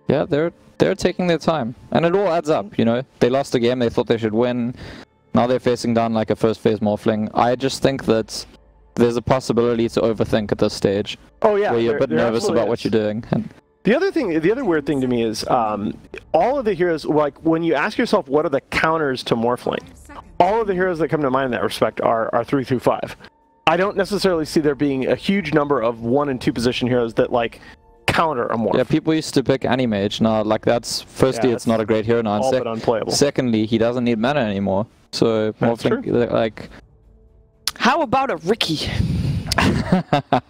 Yeah, they're taking their time, and it all adds up. You know, they lost a game they thought they should win. Now they're facing down like a first phase Morphling. I just think that there's a possibility to overthink at this stage. Oh yeah, where you're a bit nervous about what you're doing. And the other weird thing to me is all of the heroes, like when you ask yourself what are the counters to Morphling, all of the heroes that come to mind in that respect are 3 through 5. I don't necessarily see there being a huge number of 1 and 2 position heroes that like counter a Morph. Yeah, people used to pick Animage. Now, like that's firstly, it's not a great hero now. All but unplayable. Secondly, he doesn't need mana anymore. So Morphling, like. How about a Ricky?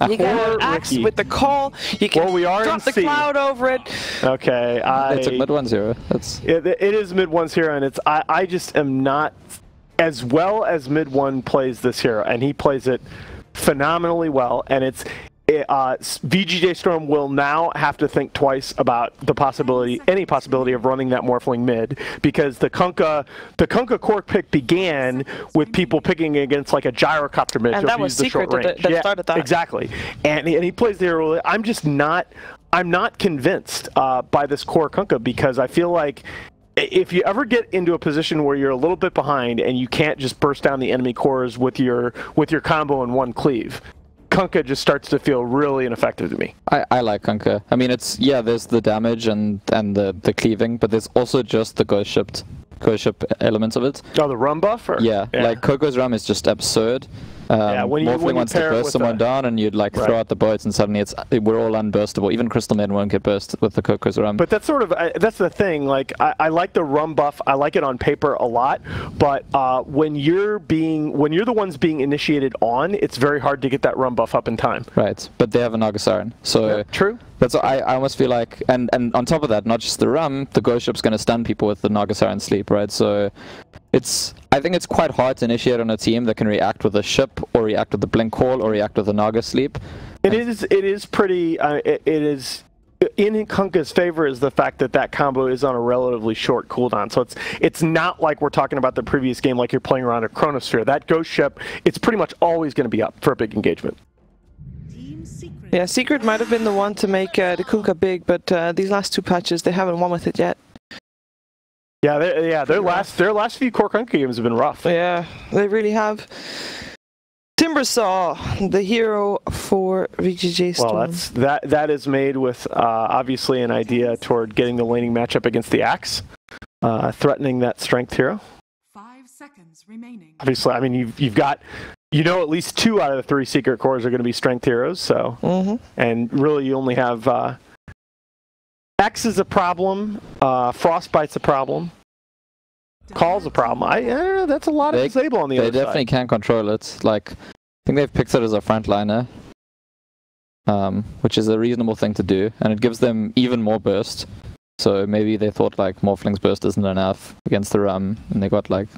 You got an axe with the call. You can drop the cloud over it. Okay, It's a mid 1-0. It is mid 1-0, and it's I just am not as well as mid 1 plays this hero, and he plays it phenomenally well. And it's VGJ Storm will now have to think twice about the any possibility of running that Morphling mid, because the Kunkka core pick began with people picking against like a gyrocopter mid. And that was Secret that started that. Exactly. And he plays the hero. I'm not convinced by this core Kunkka, because I feel like if you ever get into a position where you're a little bit behind and you can't just burst down the enemy cores with your combo in one cleave, Kunkka just starts to feel really ineffective to me. I like Kunkka. I mean, there's the damage and the cleaving, but there's also just the ghost ship elements of it. Oh, the rum buff? Yeah, like Coco's rum is just absurd. When you wants to burst someone down, and you'd like throw out the boats, and suddenly we're all unburstable. Even Crystal Men won't get burst with the Coco's rum. But that's sort of that's the thing. Like I like the rum buff. I like it on paper a lot. But when you're the ones being initiated on, it's very hard to get that rum buff up in time. Right. But they have a Naga Siren, so yeah, true. That's what I almost feel like, and on top of that, not just the rum, the ghost ship's going to stun people with the Naga Siren sleep, right? So I think it's quite hard to initiate on a team that can react with a ship, or react with the blink call, or react with a Naga sleep. It is pretty. It is in Kunkka's favor is the fact that combo is on a relatively short cooldown. So it's not like we're talking about the previous game, like you're playing around a Chronosphere. That ghost ship, it's pretty much always going to be up for a big engagement. Yeah, Secret might have been the one to make the Kunkka big, but these last 2 patches, they haven't won with it yet. Yeah, their last few core Kunkka games have been rough. Yeah, they really have. Timbersaw, the hero for VGJ Storm. Well, that is made with obviously an idea toward getting the laning matchup against the Axe, threatening that strength hero. 5 seconds remaining. Obviously, I mean you've got. At least 2 out of the 3 secret cores are going to be strength heroes, so and really you only have X is a problem, Frostbite's a problem, Call's a problem. I don't know, that's a lot of disable on the other side. They definitely can control it. Like, I think they've picked it as a frontliner, which is a reasonable thing to do, and it gives them even more burst. So maybe they thought like Morphling's burst isn't enough against the rum, and they got like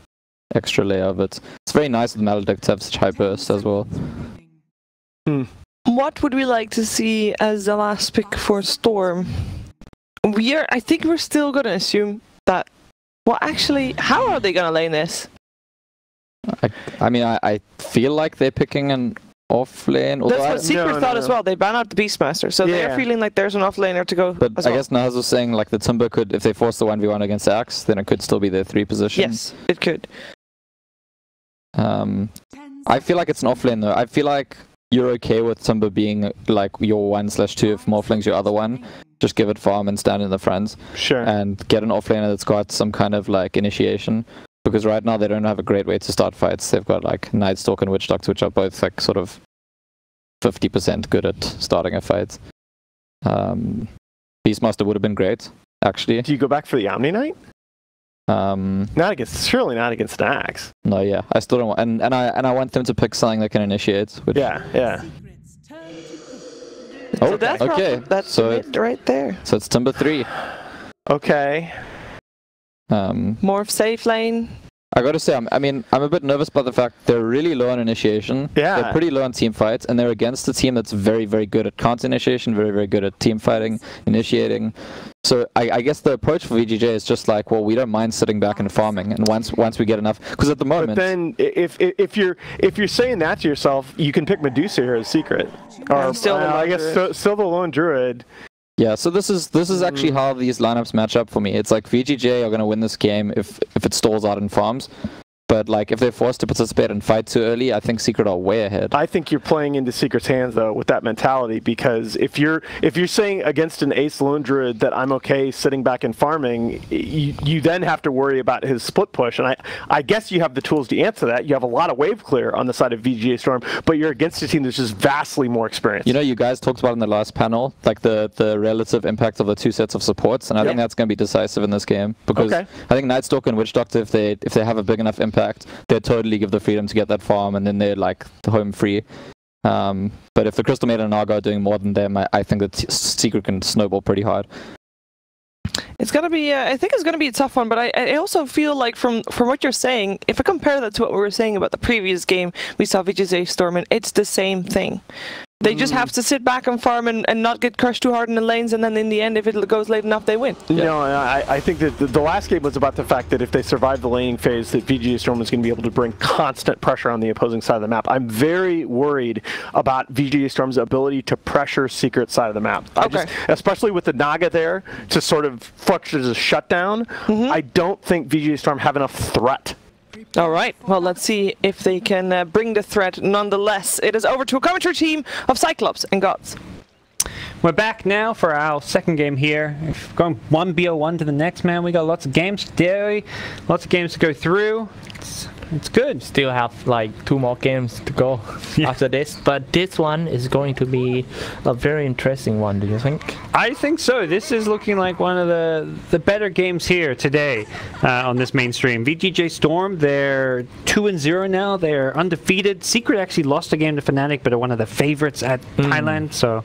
extra layer of it. It's very nice with Maledict to have such high burst as well. What would we like to see as the last pick for Storm? I think we're still going to assume that... Well, actually, how are they going to lane this? I feel like they're picking an offlane. That's what Secret thought as well. They ban out the Beastmaster, so they're feeling like there's an offlaner to go. But I guess Naz was saying like the Timber could, if they force the 1v1 against Axe, then it could still be their 3 position. Yes, it could. I feel like it's an offlane though. I feel like you're okay with Timber being like your 1/2 if Morphling's your other one. Just give it farm and stand in the front. Sure. And get an offlaner that's got some kind of like initiation. Because right now they don't have a great way to start fights. They've got like Nightstalk and Witch Doctor, which are both like sort of 50% good at starting a fight. Beastmaster would have been great, actually. Do you go back for the Omni Knight? Surely not against an Axe. No, yeah, I still don't want, and I want them to pick something that can initiate. Which... Yeah. Oh, that's okay. That's so right there. So it's Timber 3. Okay. Morph safe lane. I gotta say, I'm a bit nervous about the fact they're really low on initiation. Yeah. They're pretty low on team fights, and they're against a team that's very, very good at counter initiation, very, very good at team fighting, initiating. So I guess the approach for VGJ is just like, well, we don't mind sitting back and farming, and once we get enough, because at the moment. But then, if you're saying that to yourself, you can pick Medusa here as secret, or still I guess still the lone druid. Yeah, so this is actually how these lineups match up for me. It's like VGJ are going to win this game if it stalls out in farms. But like if they're forced to participate and fight too early, I think Secret are way ahead. I think you're playing into Secret's hands though with that mentality, because if you're saying against an Ace Lone Druid that I'm okay sitting back and farming, you then have to worry about his split push, and I guess you have the tools to answer that. You have a lot of wave clear on the side of VGJ Storm, but you're against a team that's just vastly more experienced. You know, you guys talked about in the last panel like the relative impact of the two sets of supports, and I think that's going to be decisive in this game, because I think Nightstalker and Witch Doctor, if they have a big enough impact, they totally give the freedom to get that farm, and then they're like home free. But if the Crystal Maiden and Naga are doing more than them, I think that Secret can snowball pretty hard. It's gonna be, I think it's gonna be a tough one, but I also feel like from what you're saying, if I compare that to what we were saying about the previous game we saw VGJ Storm in, it's the same thing. They just have to sit back and farm and not get crushed too hard in the lanes, and then in the end, if it goes late enough, they win. Yeah. No, I think that the last game was about the fact that if they survive the laning phase, that VGJ Storm is going to be able to bring constant pressure on the opposing side of the map. I'm very worried about VGJ Storm's ability to pressure Secret side of the map. Especially with the Naga there to sort of function as a shutdown, I don't think VGJ Storm have enough threat. All right, well, let's see if they can bring the threat nonetheless. It is over to a commentary team of Cyclops and Gods. We're back now for our second game here. Going one bo1 to the next, man. We got lots of games to do, lots of games to go through. It's good. Still have like 2 more games to go after this, but this one is going to be a very interesting one, do you think? I think so. This is looking like one of the better games here today on this mainstream. VGJ Storm, they're 2-0 now. They're undefeated. Secret actually lost a game to Fnatic, but are one of the favorites at Thailand, so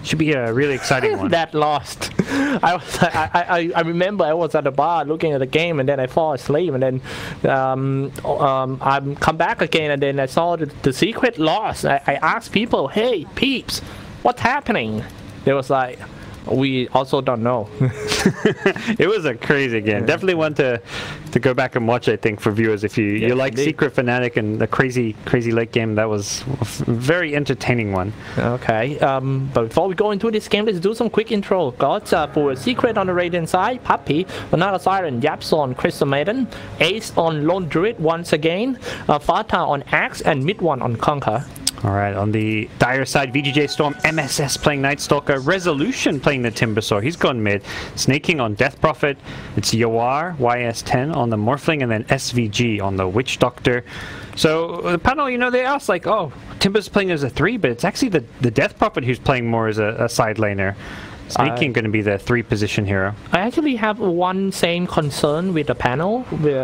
should be a really exciting one. That lost. I remember I was at the bar looking at the game, and then I fall asleep, and then I come back again, and then I saw the Secret lost. I asked people, hey peeps, what's happening? They was like, we also don't know. It was a crazy game. Definitely one to go back and watch, I think, for viewers. If you like Secret, Fnatic, and the crazy late game, that was a very entertaining one. Okay, but before we go into this game, let's do some quick intro. Got for Secret on the Radiant side, Puppey, another Siren, YapzOr on Crystal Maiden, Ace on Lone Druid once again, FATA on Axe, and mid one on Conquer. Alright, on the Dire side, VGJ Storm, MSS playing Nightstalker, Resolution playing the Timbersaw, he's gone mid. Snaking on Death Prophet, it's Yawar, YS10 on the Morphling, and then SVG on the Witch Doctor. So the panel, you know, they asked like, oh, Timber's playing as a 3, but it's actually the Death Prophet who's playing more as a side laner. Snaking going to be the 3 position hero. I actually have one same concern with the panel,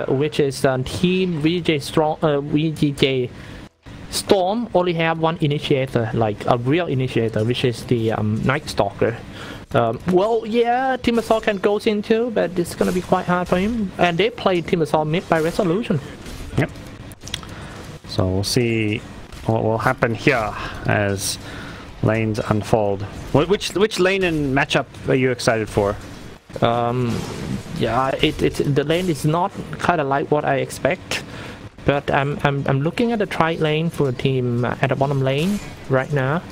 which is Team VGJ Storm only have one initiator, like a real initiator, which is the Nightstalker. Well, yeah, Timbersaw can go into, but it's gonna be quite hard for him. And they play Timbersaw mid by Resolution. Yep. So we'll see what will happen here as lanes unfold. Which lane and matchup are you excited for? Yeah, the lane is not kind of like what I expect. But I'm looking at the tri lane for a team at the bottom lane right now.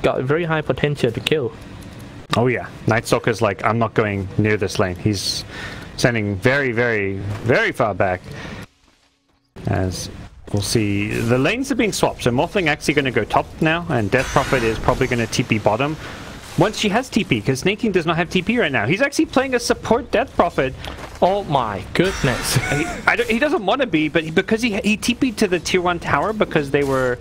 Got very high potential to kill. Oh yeah, Nightstalker's like, I'm not going near this lane. He's sending very, very, very far back. As we'll see, the lanes are being swapped. So Morphling actually going to go top now, and Death Prophet is probably going to TP bottom. Once she has TP, because Snaking does not have TP right now. He's actually playing a support Death Prophet. Oh my goodness. He doesn't want to be, but because he TP'd to the tier 1 tower because they were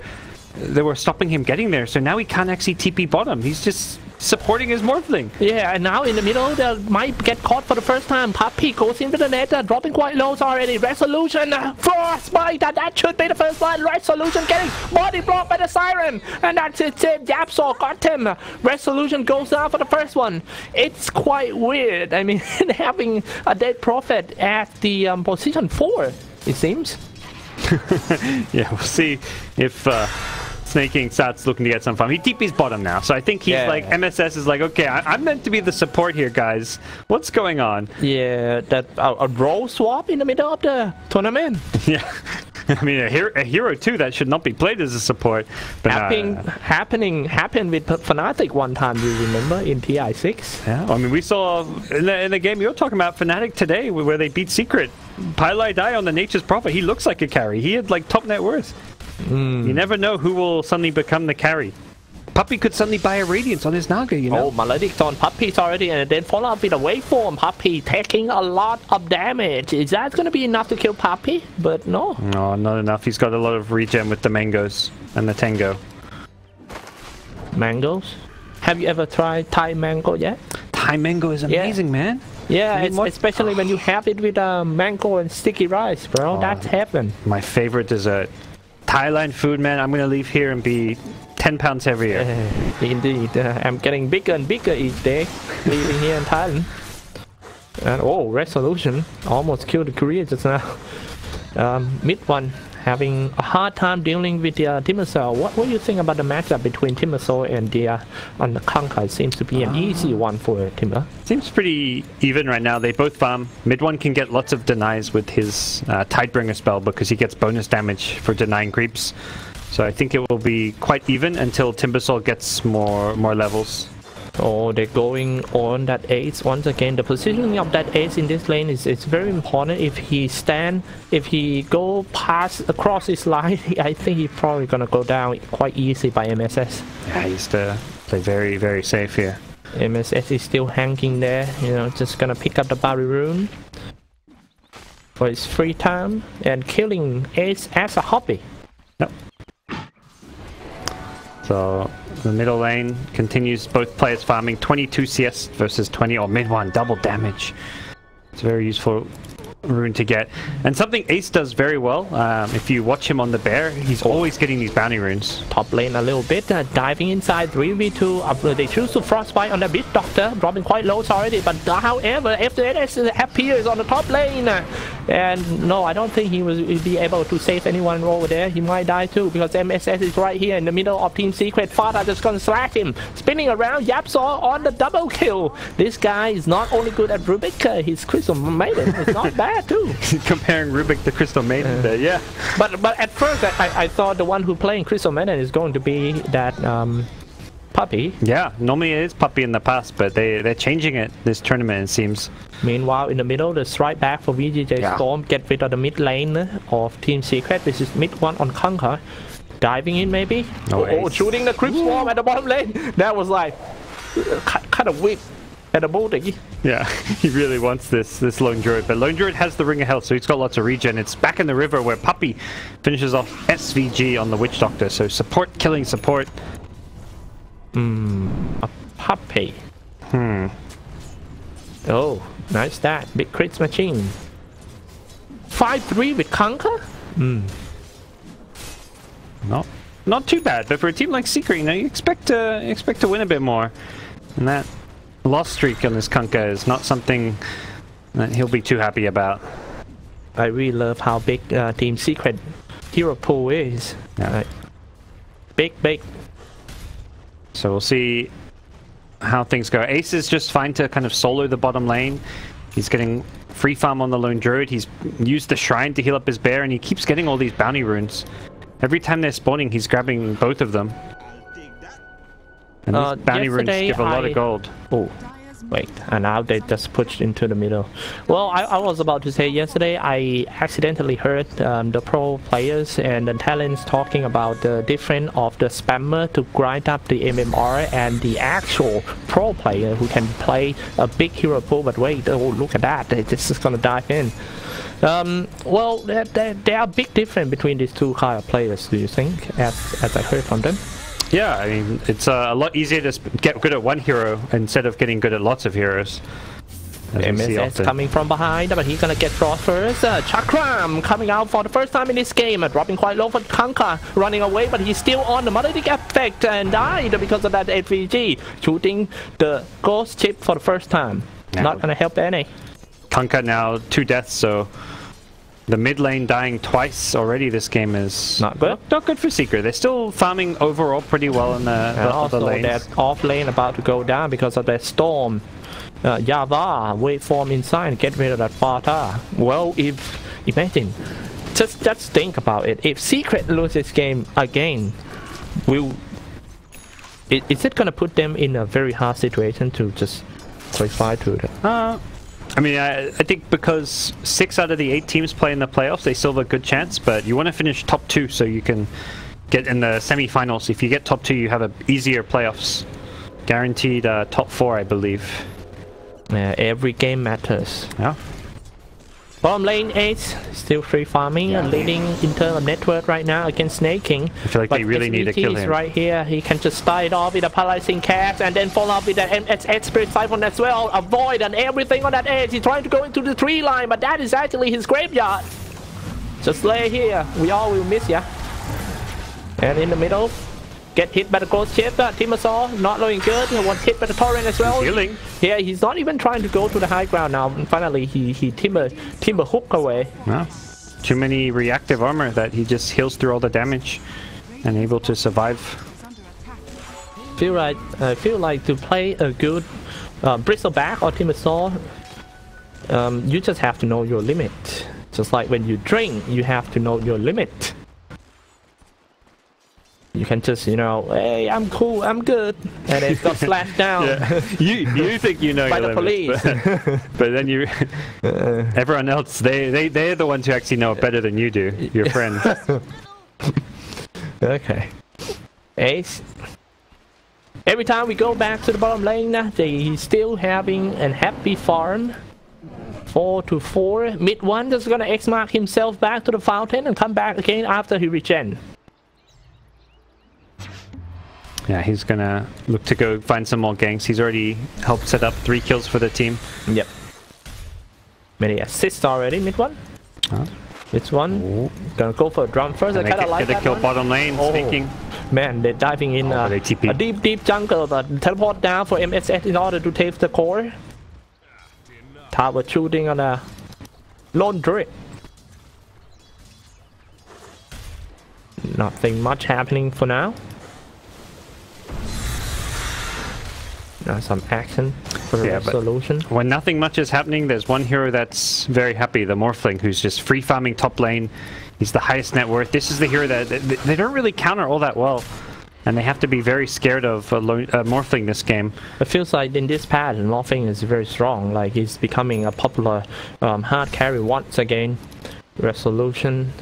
stopping him getting there. So now he can't actually TP bottom. He's just supporting his Morphling. Yeah, and now in the middle, they might get caught for the first time. Puppey goes into the net, dropping quite low already. Resolution, Frostbite, that should be the first one. Resolution getting body blocked by the Siren, and that's it. YapzOr got him. Resolution goes down for the first one. It's quite weird. I mean, having a dead prophet at the position 4, it seems. Yeah, we'll see if Snaking starts looking to get some fun. He TP's bottom now, so I think he's like, MSS is like, okay, I'm meant to be the support here, guys. What's going on? Yeah, that a role swap in the middle of the tournament. Yeah. I mean, a hero too that should not be played as a support. But happened with Fnatic one time. You remember in TI6? Yeah. I mean, we saw in the game you're talking about Fnatic today, where they beat Secret. Pylai Die on the Nature's Prophet. He looks like a carry. He had like top net worth. You never know who will suddenly become the carry. Puppey could suddenly buy a Radiance on his Naga, you know? Oh, Maledict's on Puppey's already, and then follow up with a waveform. Puppey taking a lot of damage. Is that going to be enough to kill Puppey? But no. No, not enough. He's got a lot of regen with the mangoes and the Tango. Mangoes? Have you ever tried Thai mango yet? Thai mango is amazing, man. Yeah, especially when you have it with mango and sticky rice, bro. That's heaven. My favorite dessert. Thailand food, man. I'm going to leave here and be 10 pounds heavier. Indeed. I'm getting bigger and bigger each day, living here in Thailand. And oh, Resolution almost killed the Korea just now. Mid one having a hard time dealing with the Timbersaw. What do you think about the matchup between Timbersaw and the Conquer? It seems to be an easy one for Timber. Seems pretty even right now. They both farm. Mid one can get lots of denies with his Tidebringer spell because he gets bonus damage for denying creeps. So I think it will be quite even until Timbersaw gets more levels. Oh, they're going on that ace once again. The positioning of that ace in this lane is very important. If he go across his line, I think he's probably gonna go down quite easy by MSS. Yeah, he used to play very, very safe here. MSS is still hanging there, you know, just gonna pick up the Barry Rune for his free time and killing ace as a hobby. Yep. So the middle lane continues, both players farming 22 CS versus 20, or mid one, double damage. It's a very useful rune to get. And something Ace does very well, if you watch him on the bear, he's always getting these bounty runes. Top lane a little bit, diving inside 3v2. They choose to frostbite on the Beast Doctor, dropping quite low already, but however, FDNS appears on the top lane. And no, I don't think he will be able to save anyone over there. He might die too, because MSS is right here in the middle of Team Secret. FATA just gonna slash him, spinning around. YapzOr on the double kill. This guy is not only good at Rubik, his Crystal Maiden is not bad too. Comparing Rubik to Crystal Maiden there, yeah. But at first I thought the one who playing Crystal Maiden is going to be that Puppey. Yeah, normally it is Puppey in the past, but they're changing it this tournament, it seems. Meanwhile, in the middle, the strike back for VGJ Storm, get rid of the mid lane of Team Secret. This is mid one on Conquer. Diving in maybe? Oh, shooting the creep swarm at the bottom lane. That was like kind of weak at the booty. Yeah, he really wants this Lone Druid, but Lone Druid has the Ring of Health, so he's got lots of regen. It's back in the river where Puppey finishes off SVG on the Witch Doctor, so support killing support. A Puppey. Oh, nice stat. Big crits machine. 5-3 with Conquer? Not too bad, but for a team like Secret, you know, you expect to win a bit more. And that loss streak on this Conquer is not something that he'll be too happy about. I really love how big Team Secret hero pool is. Yeah. Big. So we'll see how things go. Ace is just fine to kind of solo the bottom lane. He's getting free farm on the Lone Druid. He's used the Shrine to heal up his bear, and he keeps getting all these bounty runes. Every time they're spawning, he's grabbing both of them. And these bounty runes give a lot of gold. Oh, wait, and now they just pushed into the middle. Well, I was about to say yesterday I accidentally heard the pro players and the talents talking about the difference of the spammer to grind up the MMR and the actual pro player who can play a big hero pool. But wait, oh, look at that, they're just gonna dive in. Well, there are big difference between these two kind of players, do you think, as I heard from them? Yeah, I mean, it's a lot easier to get good at one hero instead of getting good at lots of heroes. MSS coming from behind, but he's gonna get frost first. Chakram coming out for the first time in this game, dropping quite low for Conquer, running away, but he's still on the Monolithic effect and died because of that FVG, shooting the ghost chip for the first time. Not gonna help any. Conquer now 2 deaths, so the mid lane dying twice already this game is not good. Not good for Secret. They're still farming overall pretty well in the other lanes. That Offlane about to go down because of that storm. Yazied waveform inside, get rid of that FATA. Well, imagine just think about it. If Secret loses game again, is it gonna put them in a very hard situation to just qualify to the? I mean, I think because 6 out of the 8 teams play in the playoffs, they still have a good chance. But you want to finish top 2 so you can get in the semi-finals. If you get top 2, you have easier playoffs. Guaranteed top 4, I believe. Yeah, every game matters. Yeah. Bottom lane Ace still free farming and leading in terms of network right now against Snake King. I feel like they really need to kill him. Right here, he can just start it off with a paralyzing cast and then follow up with the MSS Spirit Siphon as well. Avoid and everything on that edge. He's trying to go into the tree line, but that is actually his graveyard. Just lay here. We all will miss ya. And in the middle, get hit by the ghost ship. Timbersaw not looking good. He was hit by the torrent as well. Healing. Yeah, he's not even trying to go to the high ground now. Finally, he timber hook away. No. Too many reactive armor that he just heals through all the damage and able to survive. I feel like to play a good bristleback or Timbersaw, you just have to know your limit. Just like when you drink, you have to know your limit. You can just, you know, hey, I'm cool, I'm good, and it got slashed down. Yeah. You think you know by your the limits, police. but then you, everyone else, they're the ones who actually know it better than you do. Your friends. Okay. Ace. Every time we go back to the bottom lane, they still having a happy farm. 4-4. Mid one just gonna X mark himself back to the fountain and come back again after he regen. Yeah, he's gonna look to go find some more ganks. He's already helped set up 3 kills for the team. Yep. Many assists already, mid one. This one, gonna go for a drum first. And I kinda like that kill one. bottom lane, sneaking. Man, they're diving in they TP. a deep jungle, but teleport down for MSS in order to take the core. Tower shooting on a lone drip. Nothing much happening for now. Some action for the resolution. When nothing much is happening, there's one hero that's very happy, the Morphling, who's just free farming top lane. He's the highest net worth. This is the hero that they don't really counter all that well, and they have to be very scared of Morphling this game. It feels like in this pattern, Morphling is very strong. Like he's becoming a popular hard carry once again. Resolution.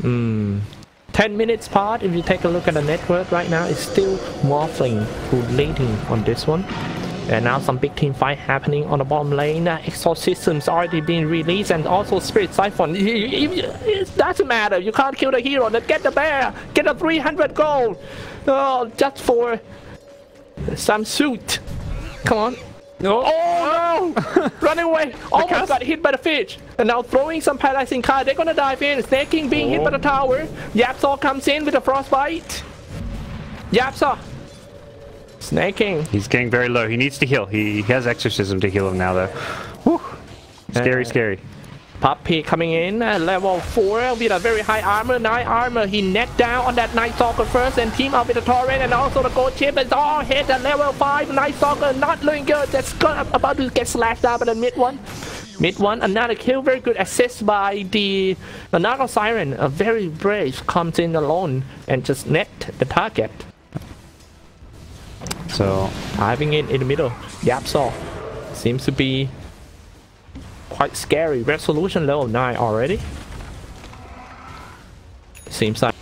10 minutes part, if you take a look at the network right now, it's still Morphling who's leading on this one. And now some big team fight happening on the bottom lane. Exorcism's already been released and also Spirit Siphon. It doesn't matter, you can't kill the hero, then get the bear, get a 300 gold. Oh, just for some suit. Come on. No. Oh no! Running away! Almost got hit by the fish! And now throwing some paralyzing card. They're gonna dive in. Snake King being hit by the tower. YapzOr comes in with a frostbite. YapzOr. Snake King. He's getting very low. He needs to heal. He has Exorcism to heal him now though. Whew. Scary. Puppey coming in at level 4 with a very high armor, 9 armor. He net down on that Night Stalker first and team up with the torrent and also the gold chip. It's all hit at level 5. Night Stalker not looking good. That's about to get slashed out by the mid one. Mid one, another kill. Very good assist by the Naga Siren. A very brave comes in alone and just net the target. So diving in the middle. YapzOr seems to be quite scary. Resolution level 9 already. Seems like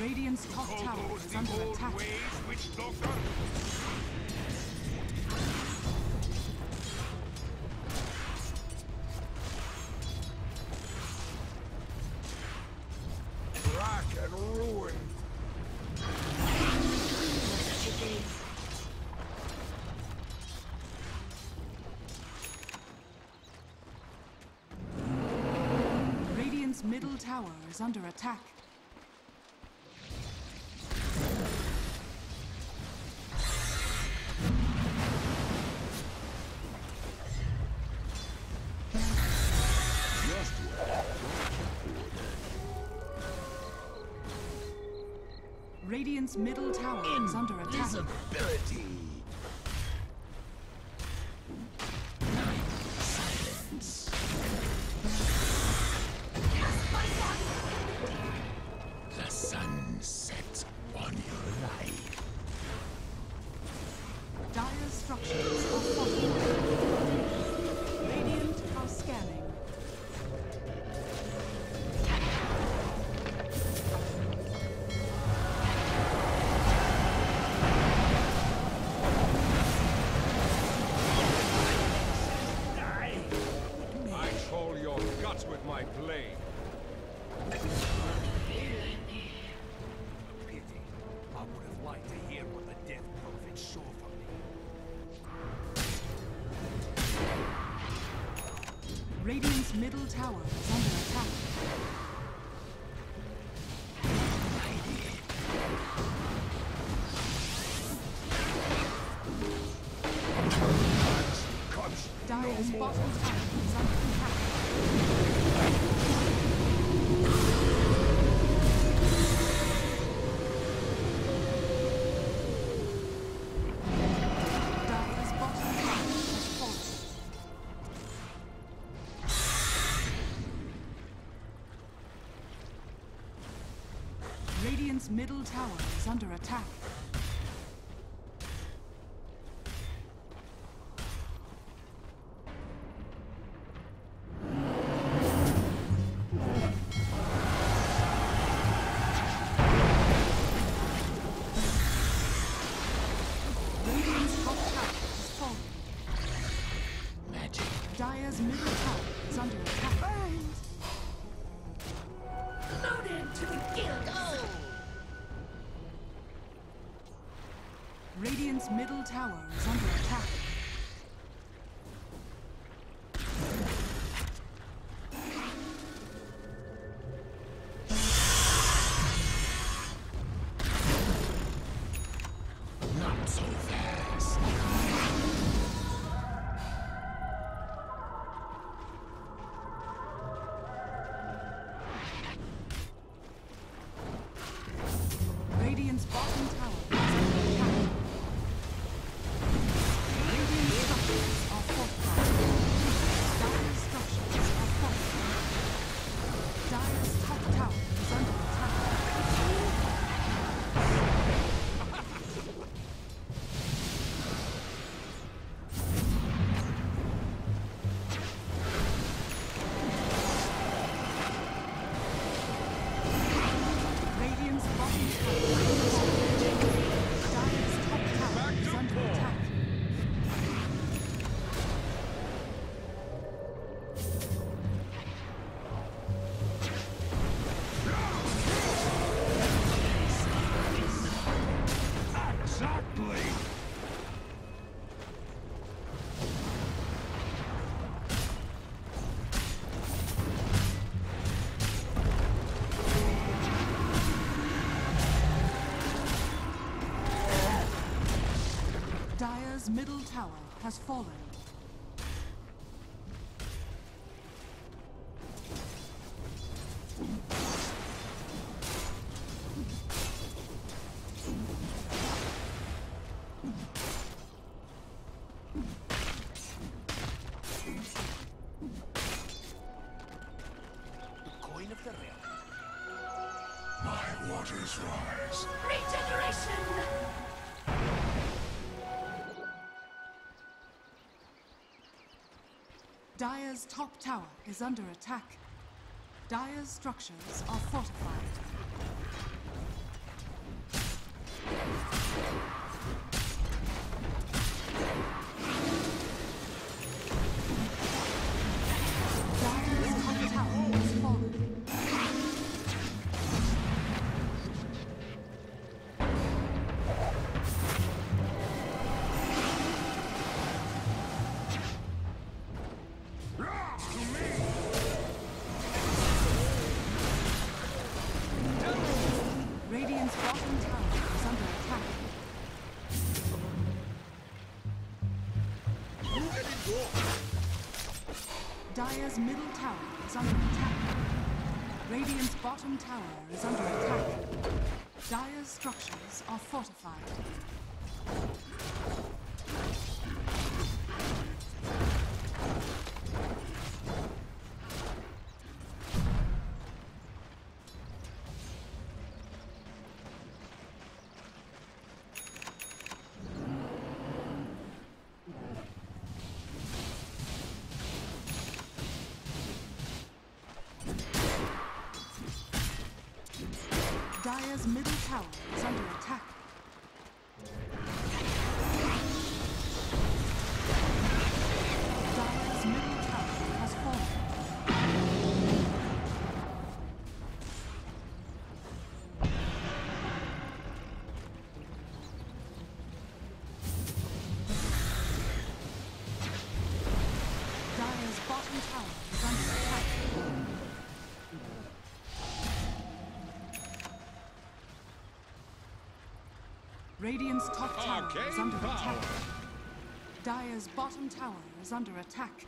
Radiant's top tower is under attack. Rack and ruin. Radiant's middle tower is under attack. Radiant's middle tower is under attack. Invisibility. Silence. The sun sets on your life. Dire structures are fortified. Radiant are scanning. With my blade. Pity. I would have liked to hear what the Death Prophet saw from me. Radiant's middle tower is under attack. Dire's bottom tower is under attack. Radiant's middle tower is under attack. Radiant's top tower is falling. Magic. Dire's middle tower is under attack. Loaded to the gills. Radiant's middle tower is under attack. Not so fast. Radiant's bottom tower is under attack. Radiant structures are fortified. Dire's structures are fortified. Dire's top tower is under attack. Radiant's bottom tower is under attack. Dire's top tower is under attack. Exactly. Dire's middle tower has fallen. The coin of the realm. My waters rise. Dire's top tower is under attack. Dire's structures are fortified. Dire's top tower has fallen. Radiant's bottom tower is under attack. Dire's middle tower is under attack. Radiant's bottom tower is under attack. Dire's structures are fortified. Dire's middle tower is under attack. Dire's middle tower has fallen. Dire's bottom tower is under attack. Radiant's top tower is under attack. Dire's bottom tower is under attack.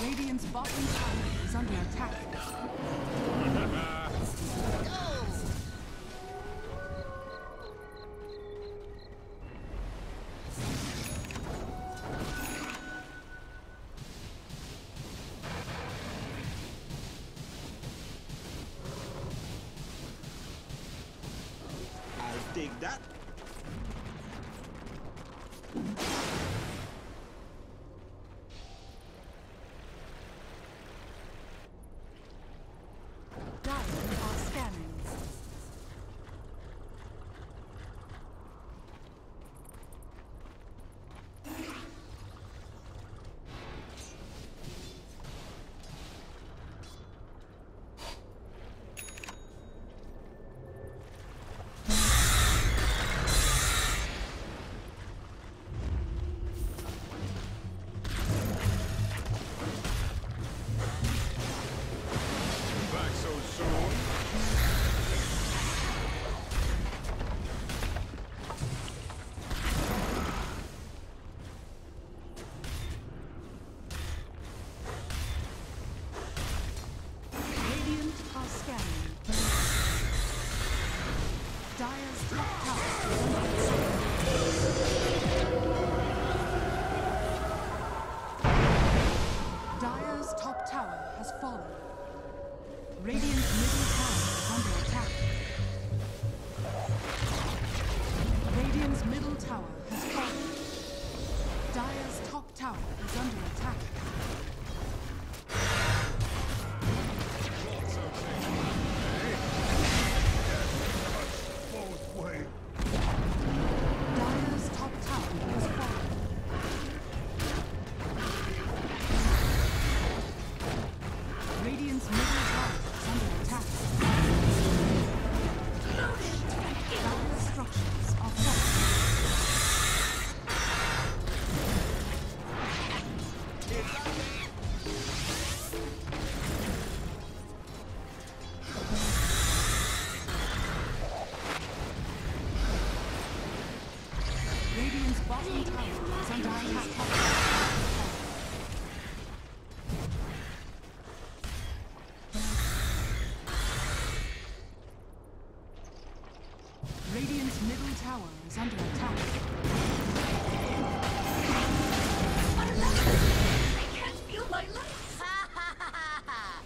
Radiant's bottom tower is under attack. I dig that. Dire are scanning. tower has fallen. Radiant's middle tower is under attack. Radiant's middle tower has fallen. Dire's top tower is under attack. Both way. Dire's top tower has fallen. Radiant's middle tower is under attack. Dire's structures are falling. Radiant's bottom tower is under attack. Radiant's middle tower is under attack. I can't feel my legs! Ha ha ha ha ha!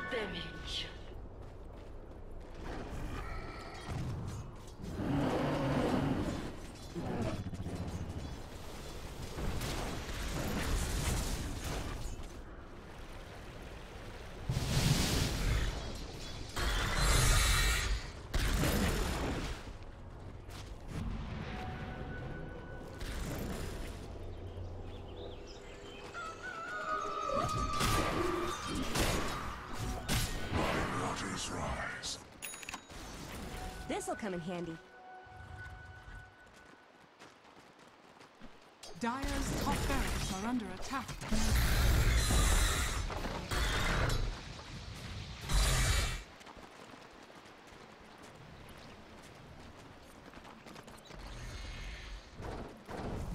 Damage. Waters rise. This'll come in handy. Dire's top barracks are under attack.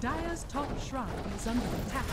Dire's top shrine is under attack.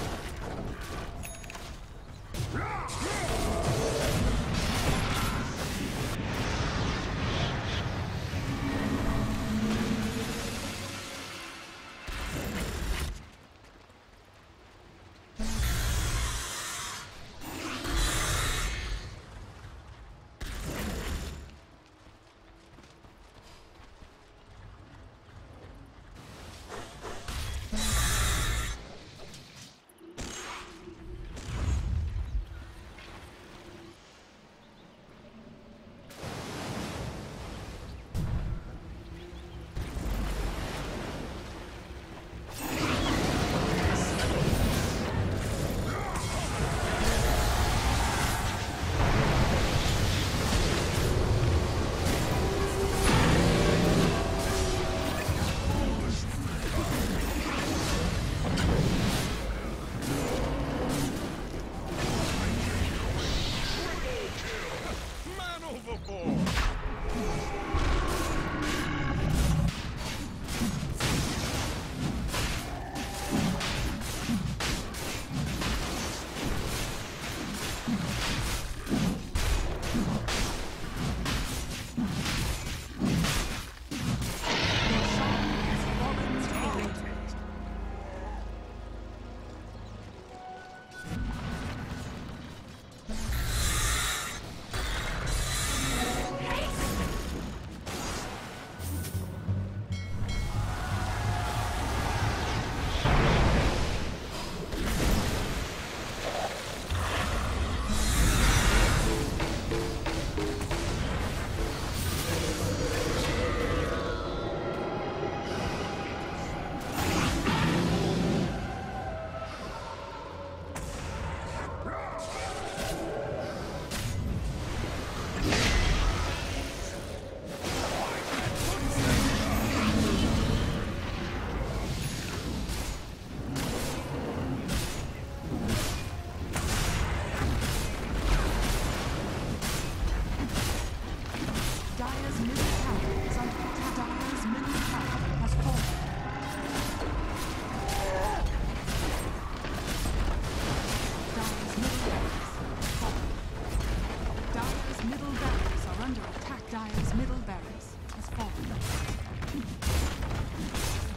Dire's middle barracks has fallen.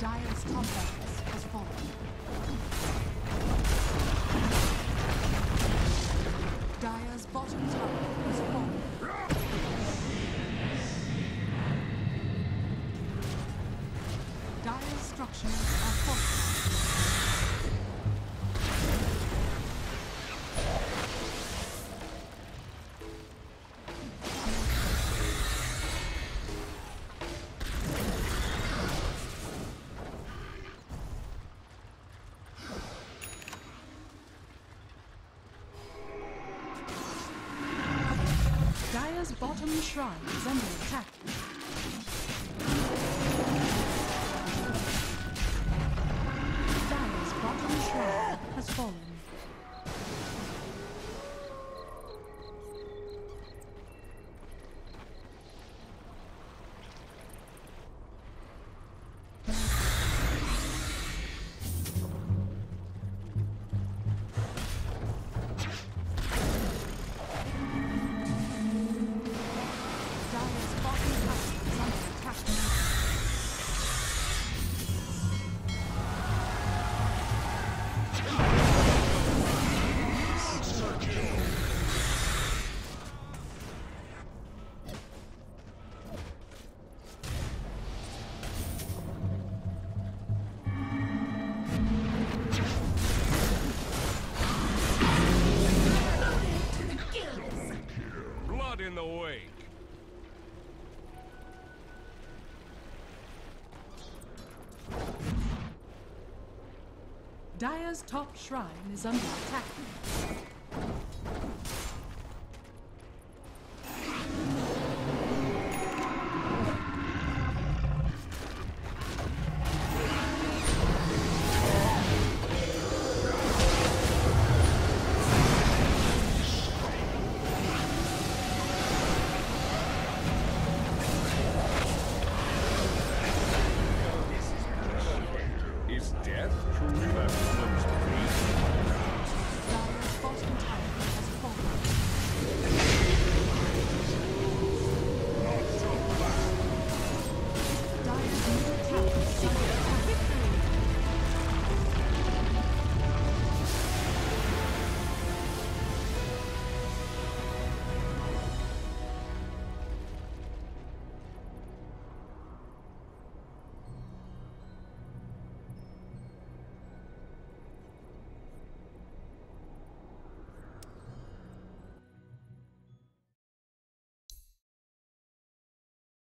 Dire's top barracks has fallen. Dire's bottom tower has fallen. Dire's structures are fortified. Dire's bottom shrine is under attack. Dire's bottom shrine has fallen. In the wake. Dire's top shrine is under attack.